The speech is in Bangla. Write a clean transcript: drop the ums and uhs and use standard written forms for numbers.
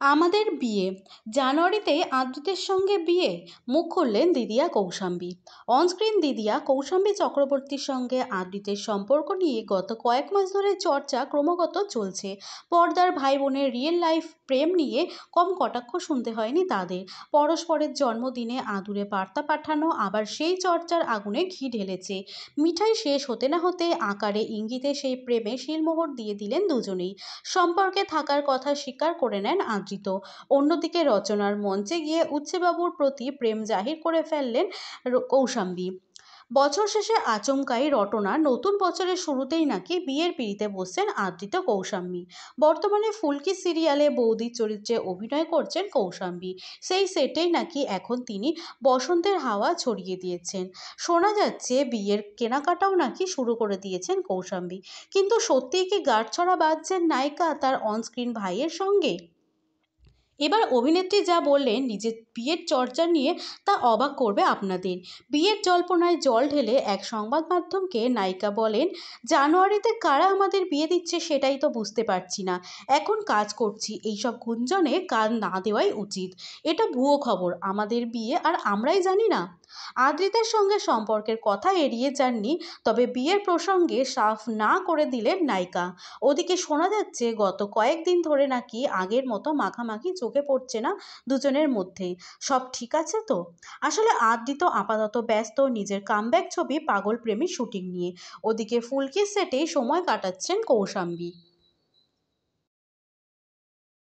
আমাদের বিয়ে। জানুয়ারিতে আদ্রিতের সঙ্গে বিয়ে। মুখ খুললেন দিদিয়া কৌশাম্বী। অনস্ক্রিন দিদিয়া কৌশাম্বী চক্রবর্তীর সঙ্গে আদ্রিতের সম্পর্ক নিয়ে গত কয়েক মাস ধরে চর্চা ক্রমাগত চলছে। পর্দার ভাই বোনের রিয়েল লাইফ প্রেম নিয়ে কম কটাক্ষ শুনতে হয়নি তাদের। পরস্পরের জন্মদিনে আদুরে বার্তা পাঠানো আবার সেই চর্চার আগুনে ঘি ঢেলেছে। মিঠাই শেষ হতে না হতে আকারে ইঙ্গিতে সেই প্রেমে শিলমোহর দিয়ে দিলেন দুজনেই। সম্পর্কে থাকার কথা স্বীকার করে নেন আদ্রিত। অন্যদিকে রচনার মঞ্চে গিয়ে উচ্ছেবাবুর প্রতি প্রেম জাহির করে ফেললেন কৌশাম্বী। বছর শেষে আচমকাই রটনা নতুন বছরের শুরুতেই নাকি বিয়ের পিঁড়িতে বসছেন আদৃত কৌশাম্বী। বর্তমানে ফুলকি সিরিয়ালে বৌদির চরিত্রে অভিনয় করছেন কৌশাম্বী। সেই সেটেই নাকি এখন তিনি বসন্তের হাওয়া ছড়িয়ে দিয়েছেন। শোনা যাচ্ছে বিয়ের কেনাকাটাও নাকি শুরু করে দিয়েছেন কৌশাম্বী। কিন্তু সত্যিই কি গাঁটছড়া বাঁধছেন নায়িকা তার অনস্ক্রিন ভাইয়ের সঙ্গে? এবার অভিনেত্রী যা বললেন নিজের বিয়ের চর্চা নিয়ে তা অবাক করবে আপনাদের। বিয়ের জল্পনায় জল ঢেলে এক সংবাদ মাধ্যমকে নায়িকা বলেন, জানুয়ারিতে কারা আমাদের বিয়ে দিচ্ছে সেটাই তো বুঝতে পারছি না। এখন কাজ করছি, এইসব গুঞ্জনে কান না দেওয়াই উচিত। এটা ভুয়ো খবর, আমাদের বিয়ে আর আমরাই জানি না। আদ্রিতার সঙ্গে সম্পর্কের কথা এড়িয়ে যাননি, তবে বিয়ের প্রসঙ্গে সাফ না করে দিলেন নায়িকা। ওদিকে শোনা যাচ্ছে গত কয়েকদিন ধরে নাকি আগের মতো মাখামাখি চোখে পড়ছে না দুজনের মধ্যে। সব ঠিক আছে তো? আসলে আদ্রিত আপাতত ব্যস্ত নিজের কামব্যাক ছবি পাগল প্রেমী শুটিং নিয়ে। ওদিকে ফুলকির সেটেই সময় কাটাচ্ছেন কৌশাম্বী।